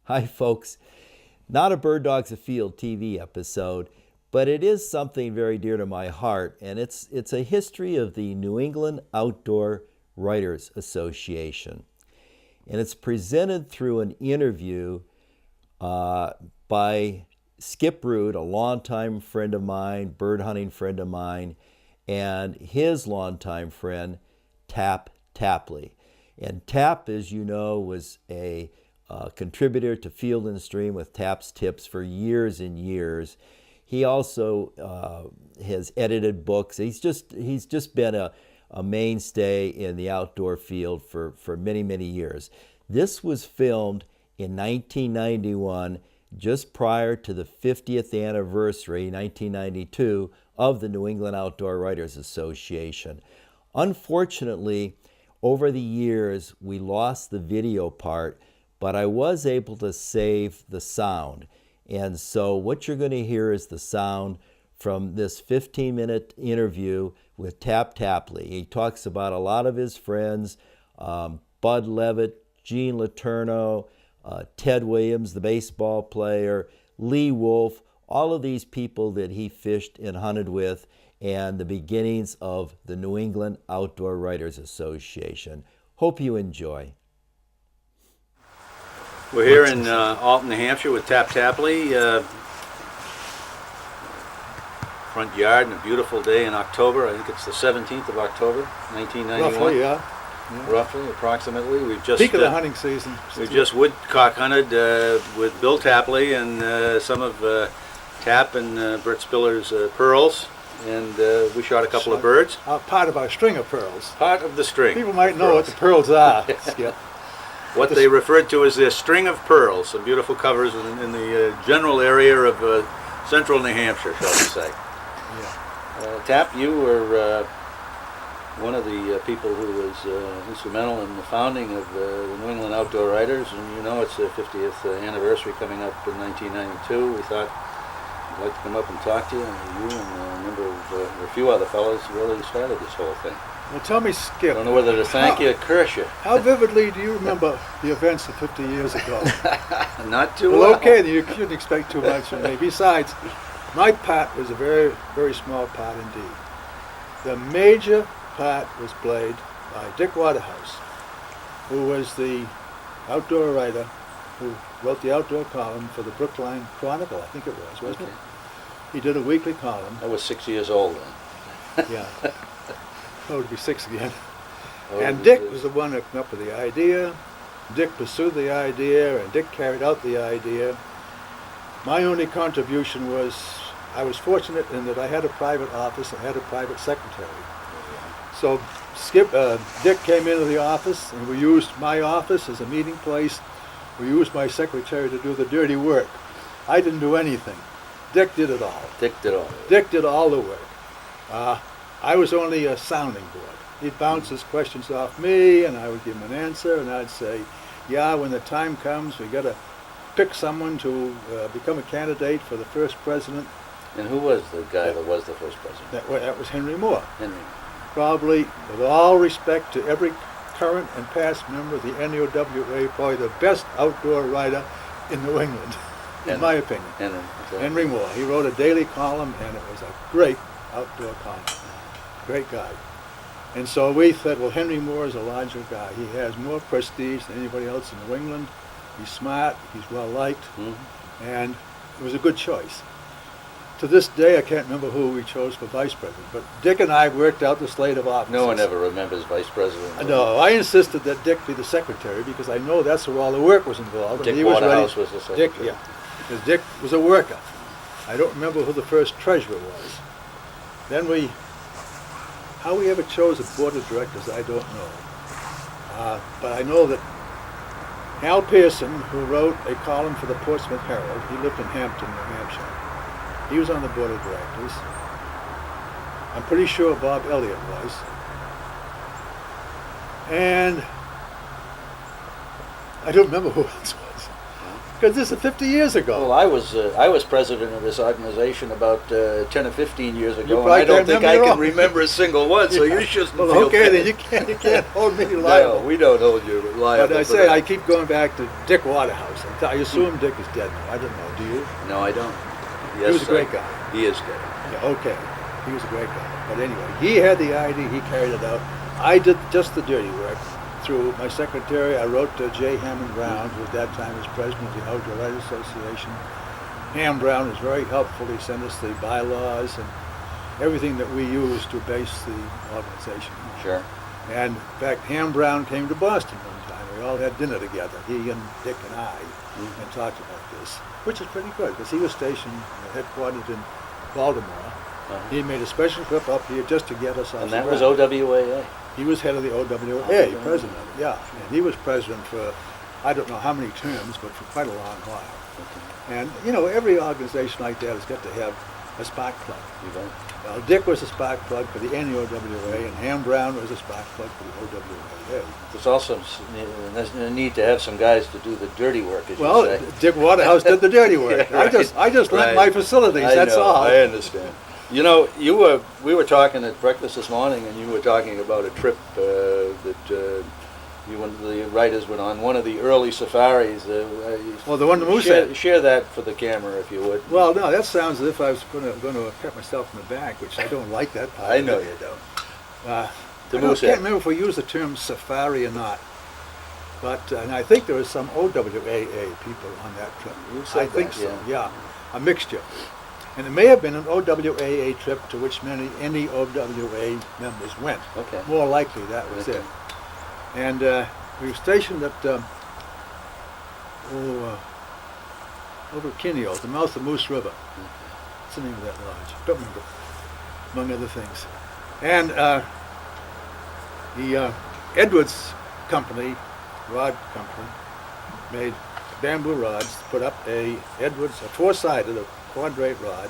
Hi, folks. Not a Bird Dogs Afield TV episode, but it is something very dear to my heart, and it's a history of the New England Outdoor Writers Association. And it's presented through an interview by Skip Rood, a longtime friend of mine, bird hunting friend of mine, and his longtime friend, Tapply. And Tap, as you know, was a contributor to Field and Stream with Tap's Tips for years and years. He also has edited books. He's just been a mainstay in the outdoor field for many, many years. This was filmed in 1991, just prior to the 50th anniversary, 1992, of the New England Outdoor Writers Association. Unfortunately, over the years, we lost the video part, but I was able to save the sound. And so what you're going to hear is the sound from this 15-minute interview with Tapply. He talks about a lot of his friends, Bud Levitt, Gene Letourneau, Ted Williams, the baseball player, Lee Wulff, all of these people that he fished and hunted with, and the beginnings of the New England Outdoor Writers Association. Hope you enjoy. We're here in Alton, New Hampshire with Tapply. Front yard, and a beautiful day in October. I think it's the 17th of October, 1991. Roughly, yeah. Roughly, approximately. We've just peak of the hunting season. We've just woodcock hunted with Bill Tapply and some of Tap and Brett Spiller's pearls, and we shot a couple of birds. Part of our string of pearls. Part of the string. People might know what the pearls are. Skip. What they referred to as their string of pearls. Some beautiful covers in the general area of central New Hampshire, shall we say. Yeah. Tap, you were one of the people who was instrumental in the founding of the New England Outdoor Writers, and you know it's the 50th anniversary coming up in 1992. We thought I'd like to come up and talk to you, and a number of a few other fellows really started this whole thing. Well, tell me, Skip. I don't know whether to thank you or curse you. How vividly do you remember the events of 50 years ago? Not too well. Well, okay, then you shouldn't expect too much from me. Besides, my part was a very, very small part indeed. The major part was played by Dick Waterhouse, who was the outdoor writer who wrote the outdoor column for the Brookline Chronicle, I think it was, wasn't it? He did a weekly column. I was 6 years old then. Yeah. Oh, to be 6 again. And Dick was the one that came up with the idea. Dick pursued the idea, and Dick carried out the idea. My only contribution was I was fortunate in that I had a private office, I had a private secretary. So Dick came into the office, and we used my office as a meeting place. We used my secretary to do the dirty work. I didn't do anything. Dick did it all. Dick did all. Dick did all the work. I was only a sounding board. He'd bounce his questions off me, and I would give him an answer, and I'd say, yeah, when the time comes, we got to pick someone to become a candidate for the first president. And who was the guy that was the first president? That was Henry Moore. Henry. Probably, with all respect to every current and past member of the NUWA, probably the best outdoor writer in New England, in my opinion. Henry Moore. He wrote a daily column, and it was a great outdoor column. Great guy. And so we thought, well, Henry Moore is a larger guy. He has more prestige than anybody else in New England. He's smart, he's well liked, and it was a good choice. To this day, I can't remember who we chose for vice president, but Dick and I worked out the slate of offices. No one ever remembers vice president. No, I insisted that Dick be the secretary because I know that's where all the work was involved. Dick Waterhouse was the secretary. Dick, yeah, because Dick was a worker. I don't remember who the first treasurer was. Then how we ever chose a board of directors, I don't know. But I know that Hal Pearson, who wrote a column for the Portsmouth Herald, he lived in Hampton, New Hampshire. He was on the board of directors. I'm pretty sure Bob Elliott was. And I don't remember who else was. Because this is 50 years ago. Well, I was president of this organization about 10 or 15 years ago, and probably I don't can't think I remember can your own. remember a single one. So you shouldn't Well, feel okay, bad. then you can't hold me liable. No, we don't hold you liable. But I for say that. I keep going back to Dick Waterhouse. I assume Dick is dead now. I don't know. Do you? No, I don't. He Yes, was a great guy. He is good. Yeah, okay. He was a great guy. But anyway, he had the idea. He carried it out. I did just the dirty work. Through my secretary, I wrote to J. Hammond Brown, who at that time was president of the Outdoor Writers Association. Ham Brown was very helpful. He sent us the bylaws and everything that we used to base the organization on. Sure. And in fact, Ham Brown came to Boston one time. We all had dinner together, he and Dick and I, and talked about this, which is pretty good because he was stationed, headquartered in Baltimore. He made a special trip up here just to get us off And the that was ground. OWAA. He was head of the OWA, president, yeah. And he was president for, I don't know how many terms, but for quite a long while. Okay. And, you know, every organization like that has got to have a spark plug. You bet. Well, Dick was a spark plug for the NEOWA, and Ham Brown was a spark plug for the OWA. There's also there's a need to have some guys to do the dirty work, as Well, you say. Dick Waterhouse did the dirty work. Yeah, right, I just lent right. my facilities, I that's know, all. I understand. You know, we were talking at breakfast this morning, and you were talking about a trip that you and the writers went on, one of the early safaris. Well, the one the Moose had. Share that for the camera, if you would. Well, no, that sounds as if I was going to pat myself in the back, which I don't like that part. I of know it. you don't. I The don't- Moose can't Head. remember if we used the term safari or not. But and I think there was some OWAA people on that trip. You said I think that, so, yeah. A mixture. And it may have been an OWAA trip to which many NEOWA members went. Okay. More likely that was Okay. it. And we were stationed at over Kineo, the mouth of Moose River. What's the name of that lodge? Don't remember, among other things. And the Edwards Company, rod company, made bamboo rods, put up a four-sided, a quadrate rod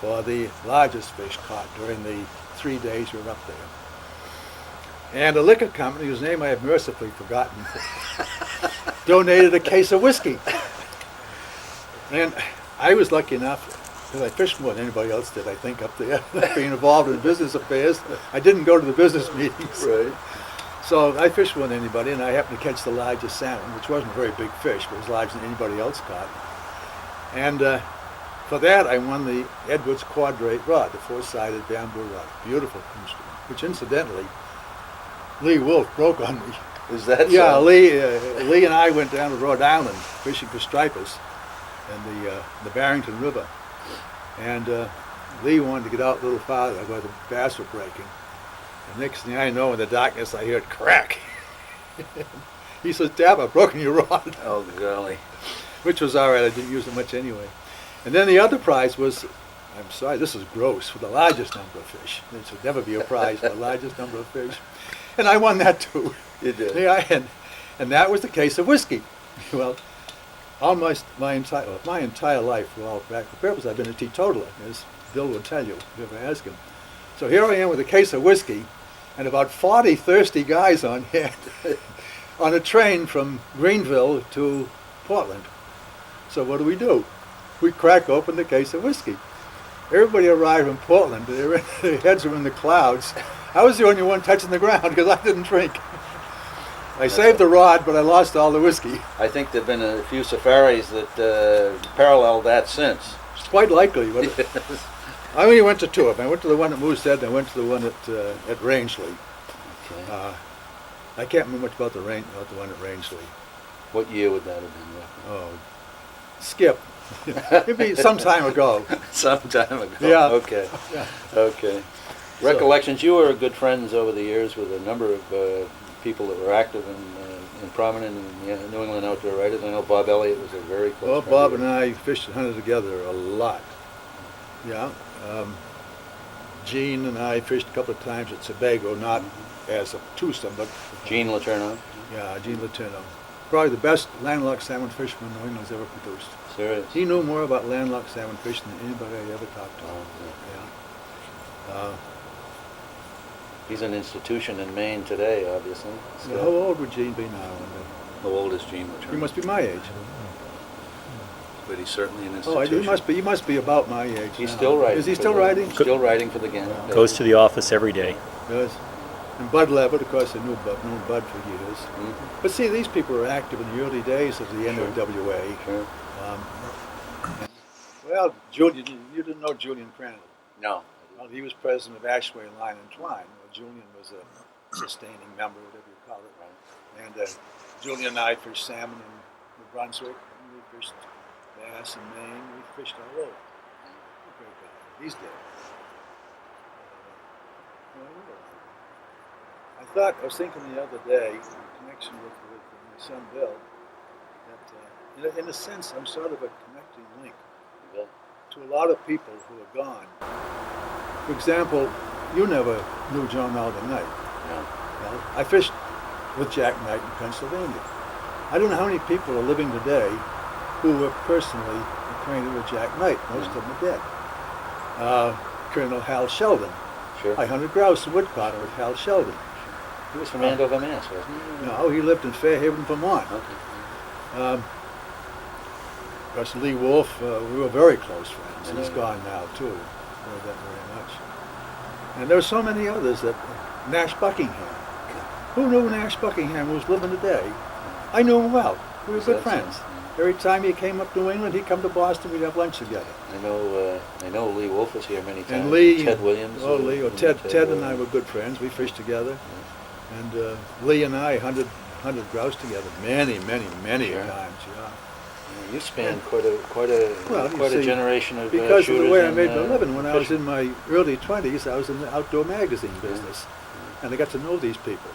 for the largest fish caught during the 3 days we were up there. And a liquor company, whose name I have mercifully forgotten, donated a case of whiskey. And I was lucky enough, because I fished more than anybody else did, I think, up there, being involved in business affairs. I didn't go to the business meetings. Right. So I fished more than anybody, and I happened to catch the largest salmon, which wasn't a very big fish, but was larger than anybody else caught. And for that, I won the Edwards quadrate rod, the four-sided bamboo rod. Beautiful instrument, which incidentally, Lee Wulff broke on me. Is that Yeah, so? Lee and I went down to Rhode Island fishing for stripers in the Barrington River. And Lee wanted to get out a little farther where the bass were breaking. And next thing I know, in the darkness, I heard crack. He says, "Dab, I've broken your rod," Oh, golly. which was all right. I didn't use it much anyway. And then the other prize was, I'm sorry, this is gross, for the largest number of fish. There should never be a prize for the largest number of fish. And I won that too. You did. Yeah, and that was the case of whiskey. Well, almost my entire life, well, back to purpose, I've been a teetotaler, as Bill will tell you if you ever ask him. So here I am with a case of whiskey and about 40 thirsty guys on hand on a train from Greenville to Portland. So what do? We crack open the case of whiskey. Everybody arrived in Portland. Their heads were in the clouds. I was the only one touching the ground because I didn't drink. I saved the rod, but I lost all the whiskey. I think there've been a few safaris that paralleled that since. It's quite likely. But I only went to two of them. I went to the one at Moosehead, and I went to the one at Rangeley. Okay. I can't remember much about the one at Rangeley. What year would that have been? Roughly? Oh, Skip. It'd be some time ago. Some time ago. Yeah. Okay. Yeah. Okay. Recollections. You were good friends over the years with a number of people that were active and prominent in the New England Outdoor Writers. I know Bob Elliott was a very close Well, friend Bob of and yours. I fished and hunted together a lot. Yeah. Gene and I fished a couple of times at Sebago, not as a twosome, but Gene Letourneau. yeah, Gene Letourneau. Probably the best landlocked salmon fisherman New England's ever produced. Serious. He knew more about landlocked salmon fishing than anybody I ever talked to. Oh, Yeah. He's an institution in Maine today, obviously. How old would Gene be now? How old is Gene Letourneau? He must be my age. but he's certainly an Oh, institution. he must be about my age. He's now. still writing. Is he for still the- writing? Still writing for the Gannett. Goes to the office every day. Yes. And Bud Levitt, of course, I knew Bud for years. Mhm. But see, these people were active in the early days of the NOWA. Sure. Well, Julian, you didn't know Julian Crandall. No. Well, he was president of Ashway Line and Twine. Well, Julian was a sustaining member, whatever you call it. And Julian and I fished salmon in New Brunswick. And we fished bass in Maine. We fished all over. Great guy. He's dead. I was thinking the other day, in connection with my son Bill, that in a sense I'm sort of a connecting link to a lot of people who are gone. For example, you never knew John Alden Knight. No. Well, I fished with Jack Knight in Pennsylvania. I don't know how many people are living today who were personally acquainted with Jack Knight. Most of them are dead. Colonel Hal Sheldon. Sure. I hunted grouse in Woodcotter with Hal Sheldon. He was from Andover, Mass, wasn't he? No, he lived in Fairhaven, Vermont. Okay. Of course, Lee Wulff, we were very close friends. He's gone now, too. Know that very much. And there are so many others that Nash Buckingham. Who knew Nash Buckingham, who was living today? I knew him well. We were good friends. Every time he came up to New England, he'd come to Boston, we'd have lunch together. I know Lee Wulff was here many times. And Lee, Ted Williams. Ted and I were good friends. We fished together. And Lee and I hunted grouse together many times. Yeah. You spanned quite a generation of because shooters. of the way I made my living. When I was in my early 20s, I was in the outdoor magazine business, and I got to know these people.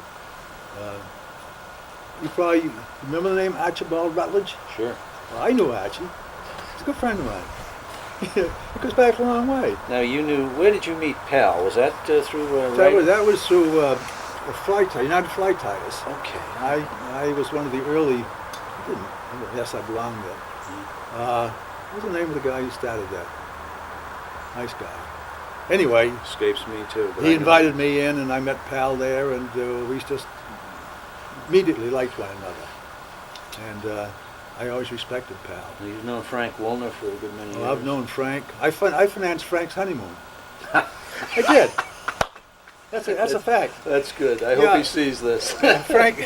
You probably remember the name Archibald Rutledge? Sure. Well, I knew Archie. He's a good friend of mine. It goes back a long way. Now where did you meet Pal? Was that through That was through United Fly Tires. Okay. I was one of the early. Yes, I belonged there. What was the name of the guy who started that? Nice guy. Anyway, Escapes me too. he invited me in, and I met Pal there, and we just immediately liked one another. And I always respected Pal. You've known Frank Woolner for a good many years. Well, I've known Frank. I financed Frank's honeymoon. I did. That's a fact. That's good. I hope he sees this. Frank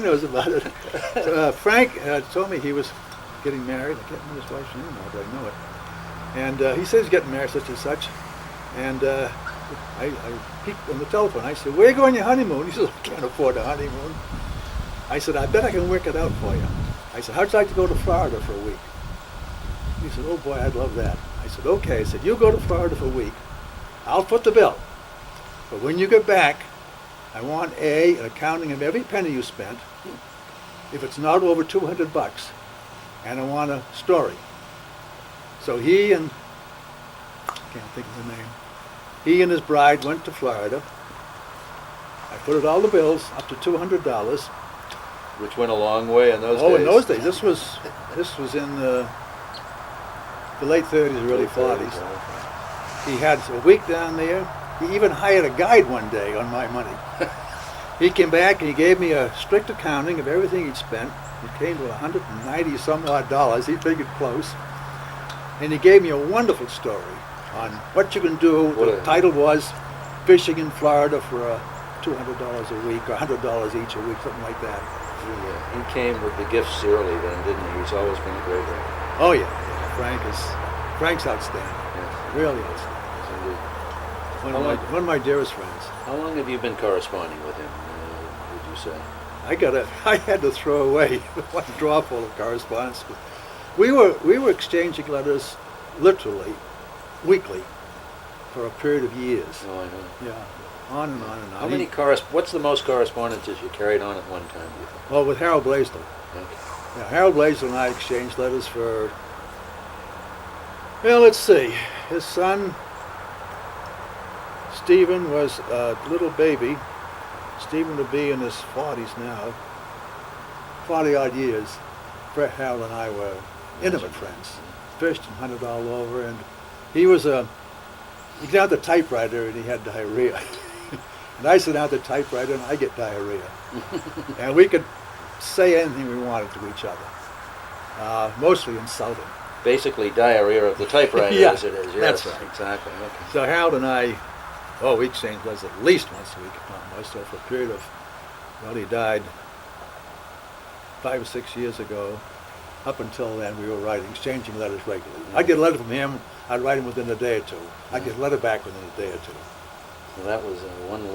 knows about it. Frank told me he was getting married. I can't remember his wife's name now, but I know it. And he said he's getting married such and such. And I peeked on the telephone. I said, "Where are you going on your honeymoon?" He said, "I can't afford a honeymoon." I said, "I bet I can work it out for you." I said, "How'd you like to go to Florida for a week?" He said, "Oh boy, I'd love that." I said, "Okay." I said, "You go to Florida for a week. I'll foot the bill. But when you get back, I want an accounting of every penny you spent, if it's not over $200, and I want a story." So he and, I can't think of the name, he and his bride went to Florida. I footed all the bills up to $200. Which went a long way in those days. Oh, in those days. This was in the late 30s, early 40s. He had a week down there. He even hired a guide one day on my money. He came back and he gave me a strict accounting of everything he'd spent. It came to $190 some odd dollars. He figured close. And he gave me a wonderful story on what you can do. The title was Fishing in Florida for $200 a week or $100 each a week, something like that. He came with the gifts early then, didn't he? He's always been a great guy. Oh yeah. Frank's outstanding. Yes. Really outstanding. Indeed. One of my dearest friends. How long have you been corresponding with him, would you say? I had to throw away one drawer full of correspondence. We were exchanging letters literally weekly for a period of years. Oh, I know. Yeah, on and on and on. How many what's the most correspondences you carried on at one time, do you think? Well, with Harold Blaisdell. Okay. Yeah, Harold Blaisdell and I exchanged letters for, well, let's see. His son, Stephen, was a little baby. Stephen would be in his 40s now, 40-odd years. Brett, Harold, and I were intimate friends. Fished and hunted all over, and he got out the typewriter and he had diarrhea. And I sit down at the typewriter and I get diarrhea. And we could say anything we wanted to each other, mostly insulting. basically diarrhea of the typewriter Yeah, as it is. Yes, that's right. Exactly. Okay. So Harold and I, we exchanged letters at least once a week, if not more. So for a period of, well, he died 5 or 6 years ago. Up until then, we were exchanging letters regularly. I'd get a letter from him, I'd write him within a day or two. I'd get a letter back within a day or two. So that was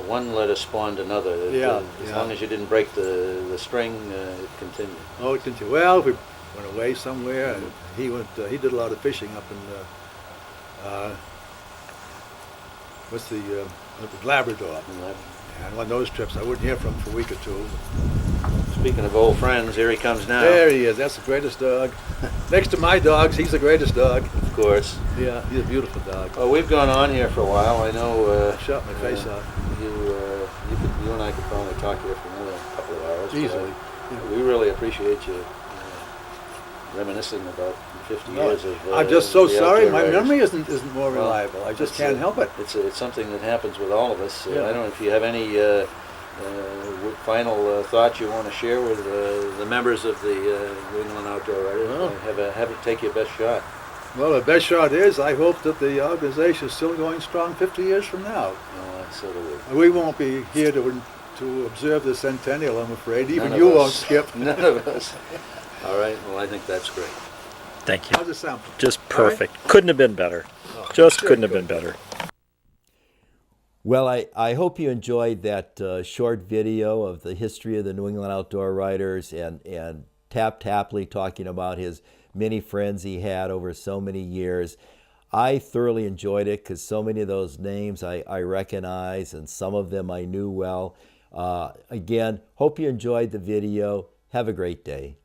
one letter spawned another. As long as you didn't break the string, it continued. Oh, it continued. Well, we went away somewhere. And he did a lot of fishing up in Labrador. And on those trips, I wouldn't hear from him for a week or two. Speaking of old friends, here he comes now. There he is. That's the greatest dog. Next to my dogs, he's the greatest dog. Of course. Yeah, he's a beautiful dog. Well, we've gone on here for a while. I know. Shot my face off. You and I could probably talk here for another couple of hours. Easily. We really appreciate you reminiscing about 50 years of. I'm just so the sorry. outdoor My riders. memory isn't more reliable. I just can't help it. It's something that happens with all of us. Yeah. I don't know if you have any final thoughts you want to share with the members of the New England Outdoor Riders. Well. Have it take your best shot. Well, the best shot is I hope that the organization is still going strong 50 years from now. So do we. We won't be here to observe the centennial, I'm afraid. Even None you of won't, us. Skip. None of us. All right. Well, I think that's great. Thank you. How's it sound? Just All right? perfect. Couldn't have been better. Just couldn't have been better. Well, I hope you enjoyed that short video of the history of the New England Outdoor Riders and Tapply talking about his many friends he had over so many years. I thoroughly enjoyed it because so many of those names I recognize and some of them I knew well. Again, hope you enjoyed the video. Have a great day.